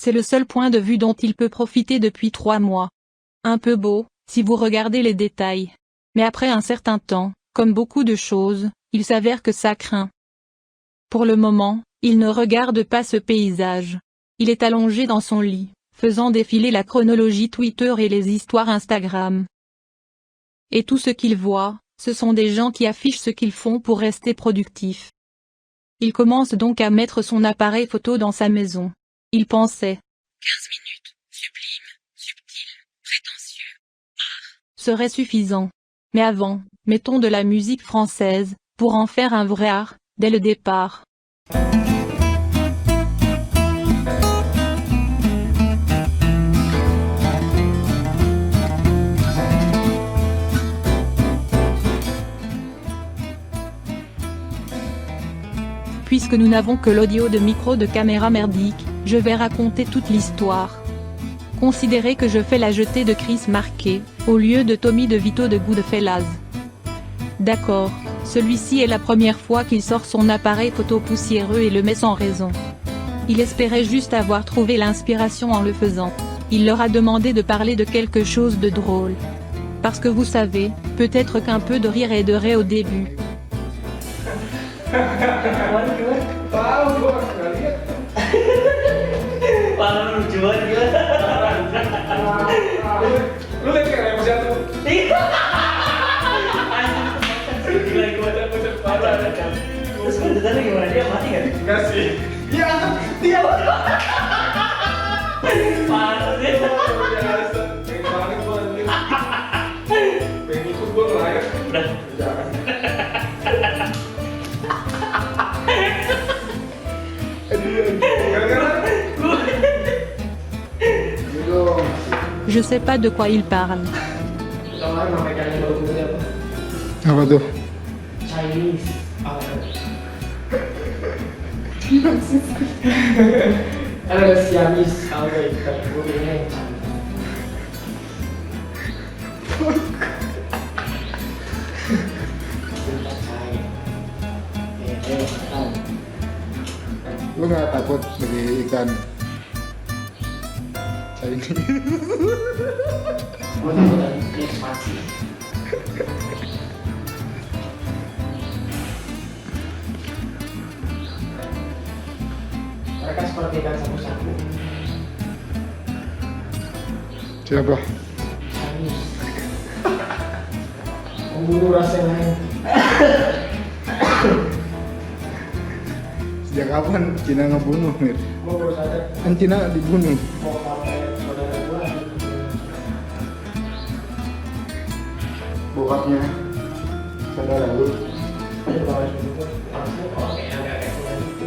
C'est le seul point de vue dont il peut profiter depuis 3 mois. Un peu beau, si vous regardez les détails. Mais après un certain temps, comme beaucoup de choses, il s'avère que ça craint. Pour le moment, il ne regarde pas ce paysage. Il est allongé dans son lit, faisant défiler la chronologie Twitter et les histoires Instagram. Et tout ce qu'il voit, ce sont des gens qui affichent ce qu'ils font pour rester productifs. Il commence donc à mettre son appareil photo dans sa maison. Il pensait 15 minutes, sublime, subtil, prétentieux, serait suffisant. Mais avant, mettons de la musique française, pour en faire un vrai art, dès le départ. Puisque nous n'avons que l'audio de micro de caméra merdique, je vais raconter toute l'histoire. Considérez que je fais la jetée de Chris Marquet, au lieu de Tommy DeVito de Goodfellas. D'accord, celui-ci est la première fois qu'il sort son appareil photo poussiéreux et le met sans raison. Il espérait juste avoir trouvé l'inspiration en le faisant. Il leur a demandé de parler de quelque chose de drôle. Parce que vous savez, peut-être qu'un peu de rire aiderait au début. Tahu gua nggak lihat. Parah lucu banget gila. Lu lihat kayak apa sih tuh? Gila gua ada. Terus kedengarannya gimana, dia mati kan? Enggak sih. Dia dia. Parah sih. Biasa. Kayak kemarin gua lihat. Pengen ikut gua ngelayar. Udah. Jangan. Je sais pas de quoi il parle. Apa tuh? Chinese. Ada Siamese kalau kita punya yang Lu nggak takut beli ikan Chinese? gue takut ada ekspansi. Mereka seperti ikan sapu-sapu. Siapa? Chinese. Membunuh rasa yang lain. Sejak kapan Cina ngebunuh, Mir? Gue baru sadar. Kan Cina dibunuh. Mau kamu saudara gue. Bokapnya saudara lu. Dia bawa dulu. Langsung orang kayak agak-agak tua gitu.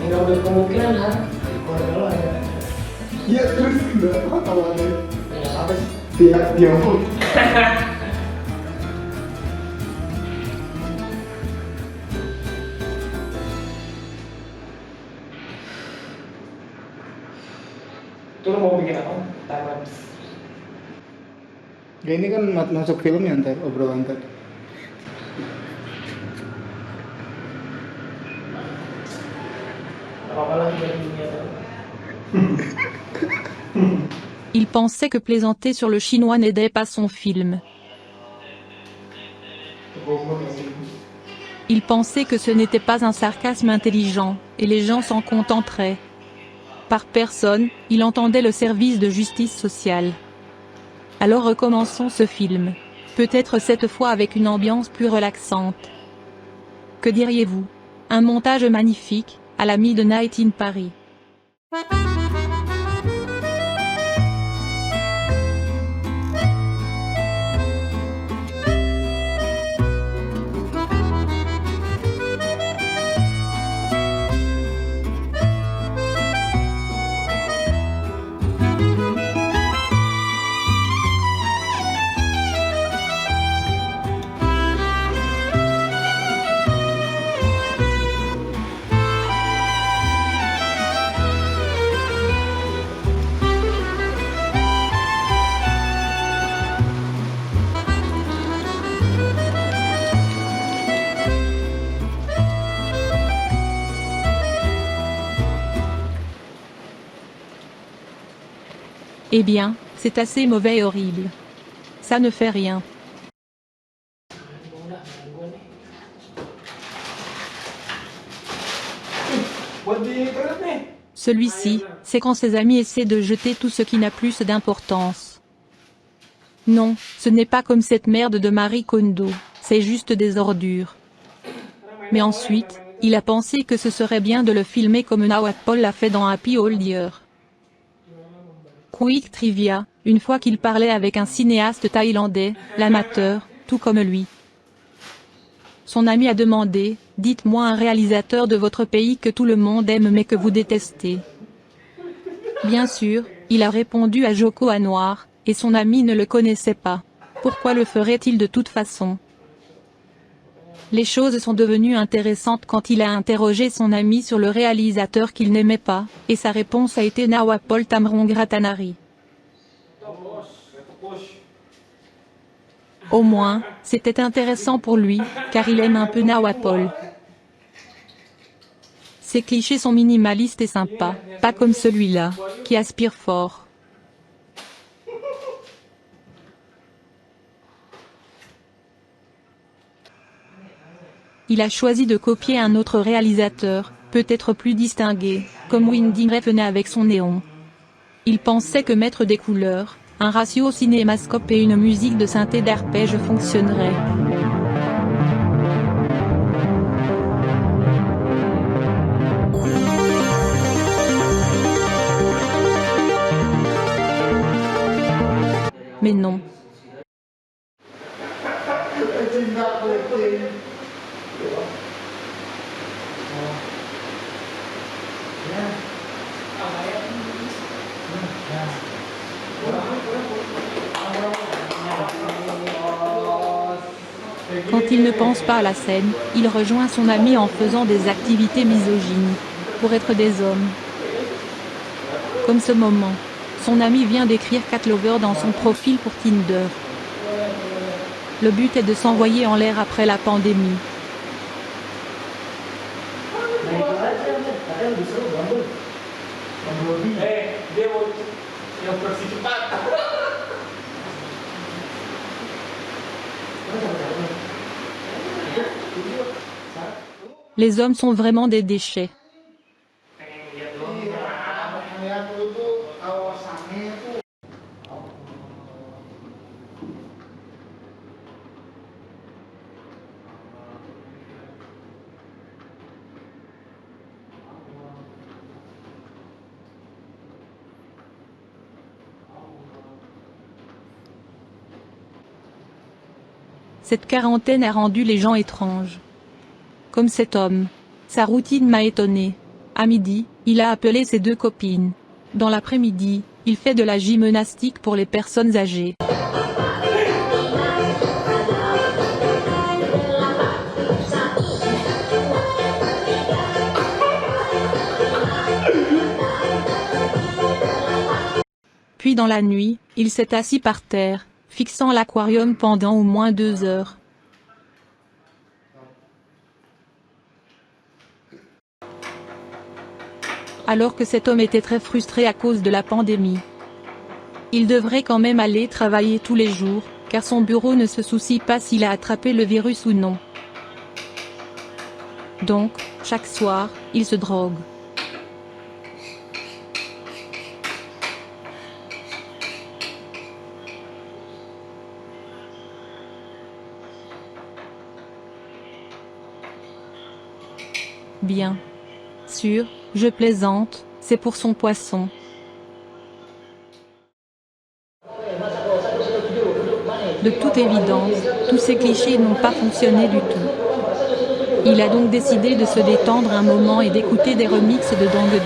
Tidak ada kemungkinan kan keluarga lo ada. Iya, terus kenapa kalau ada Apa sih? Tiongkok? Itu lo mau bikin apa? Time lapse. Ya ini kan masuk filmnya ntar, obrolan tadi. Apa-apa lah dari dunia. Il pensait que plaisanter sur le chinois n'aidait pas son film. Il pensait que ce n'était pas un sarcasme intelligent, et les gens s'en contenteraient. Par personne, il entendait le service de justice sociale. Alors recommençons ce film. Peut-être cette fois avec une ambiance plus relaxante. Que diriez-vous? Un montage magnifique, à la Midnight in Paris. Eh bien, c'est assez mauvais et horrible. Ça ne fait rien. Celui-ci, c'est quand ses amis essaient de jeter tout ce qui n'a plus d'importance. Non, ce n'est pas comme cette merde de Marie Kondo, c'est juste des ordures. Mais ensuite, il a pensé que ce serait bien de le filmer comme Nawat Paul l'a fait dans Happy Old Year. Quick Trivia, une fois qu'il parlait avec un cinéaste thaïlandais, l'amateur, tout comme lui. Son ami a demandé, dites-moi un réalisateur de votre pays que tout le monde aime mais que vous détestez. Bien sûr, il a répondu à Joko Anwar, et son ami ne le connaissait pas. Pourquoi le ferait-il de toute façon? Les choses sont devenues intéressantes quand il a interrogé son ami sur le réalisateur qu'il n'aimait pas, et sa réponse a été Nawapol Thamrongratanari. Au moins, c'était intéressant pour lui, car il aime un peu Nawapol. Ces clichés sont minimalistes et sympas, pas comme celui-là, qui aspire fort. Il a choisi de copier un autre réalisateur, peut-être plus distingué, comme Windy Refn avec son néon. Il pensait que mettre des couleurs, un ratio cinémascope et une musique de synthé d'arpège fonctionnerait. Mais non. Quand il ne pense pas à la scène, il rejoint son ami en faisant des activités misogynes, pour être des hommes. Comme ce moment. Son ami vient d'écrire Cat Lover dans son profil pour Tinder. Le but est de s'envoyer en l'air après la pandémie. Les hommes sont vraiment des déchets. Cette quarantaine a rendu les gens étranges. Comme cet homme. Sa routine m'a étonné. À midi, il a appelé ses 2 copines. Dans l'après-midi, il fait de la gymnastique pour les personnes âgées. Puis dans la nuit, il s'est assis par terre, fixant l'aquarium pendant au moins 2 heures. Alors que cet homme était très frustré à cause de la pandémie. Il devrait quand même aller travailler tous les jours, car son bureau ne se soucie pas s'il a attrapé le virus ou non. Donc, chaque soir, il se drogue. Bien sûr, je plaisante, c'est pour son poisson. De toute évidence, tous ces clichés n'ont pas fonctionné du tout. Il a donc décidé de se détendre un moment et d'écouter des remixes de Dangdu.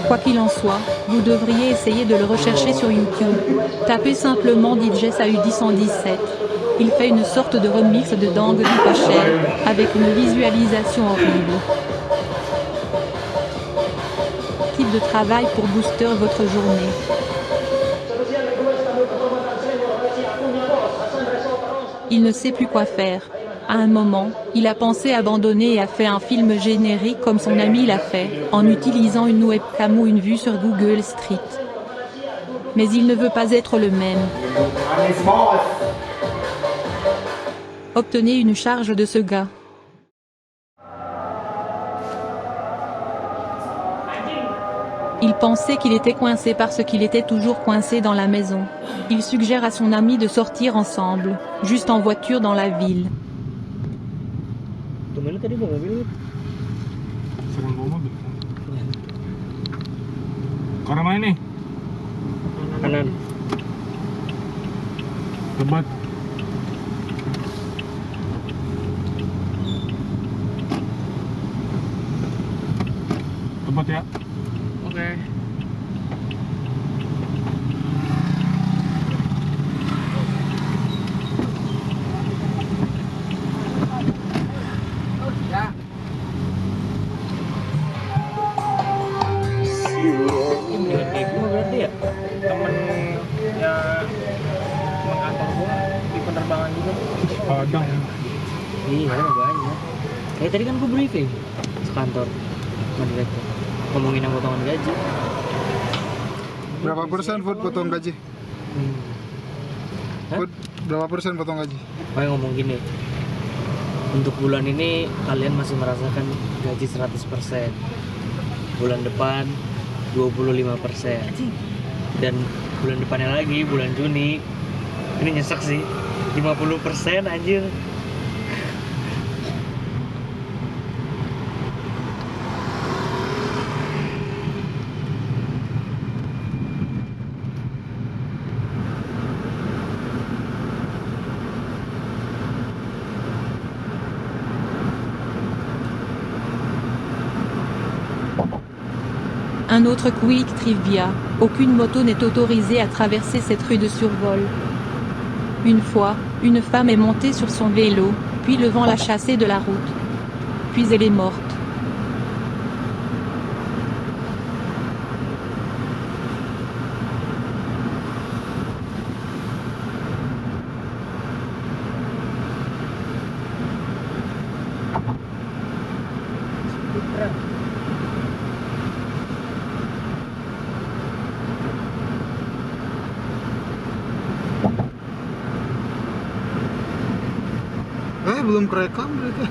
Quoi qu'il en soit, vous devriez essayer de le rechercher sur YouTube. Tapez simplement DJ Saudi 117. Il fait une sorte de remix de Dangdu pas cher, avec une visualisation horrible. Type de travail pour booster votre journée. Il ne sait plus quoi faire. À un moment, il a pensé abandonner et a fait un film générique comme son ami l'a fait, en utilisant une webcam ou une vue sur Google Street. Mais il ne veut pas être le même. Manis bos. Obtenez une charge de ce gars. Il pensait qu'il était coincé parce qu'il était toujours coincé dans la maison. Il suggère à son ami de sortir ensemble, juste en voiture dans la ville. Tumben lu tadi bawa mobil. Suruh bawa mobil. Ke arah mana nih? Kanan. Lebat. Lebat ya. Oke. Dengan kayak gue berarti ya temen ya temen kantor gue di penerbangan juga. Padang. Iya banyak. Kayak tadi kan gue briefing sekantor sama direktur ngomongin yang potongan gaji. Berapa persen Food potong gaji? Hah? Food, berapa persen potong gaji? Makanya ngomong gini, untuk bulan ini kalian masih merasakan gaji 100%, bulan depan 25%, dan bulan depannya lagi, bulan Juni, ini nyesek sih, 50% anjir. Un autre quick trivia, aucune moto n'est autorisée à traverser cette rue de survol. Une fois, une femme est montée sur son vélo, puis le vent l'a chassée de la route. Puis elle est morte. Belum kerekam berarti.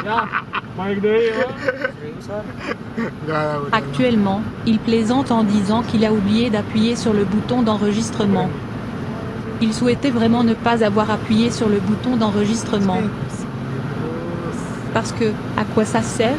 Ya, baik deh ya. Seriusan? Enggak, udah. Actuellement, il plaisante en disant qu'il a oublié d'appuyer sur le bouton d'enregistrement. Il souhaitait vraiment ne pas avoir appuyé sur le bouton d'enregistrement. Parce que, à quoi ça sert ?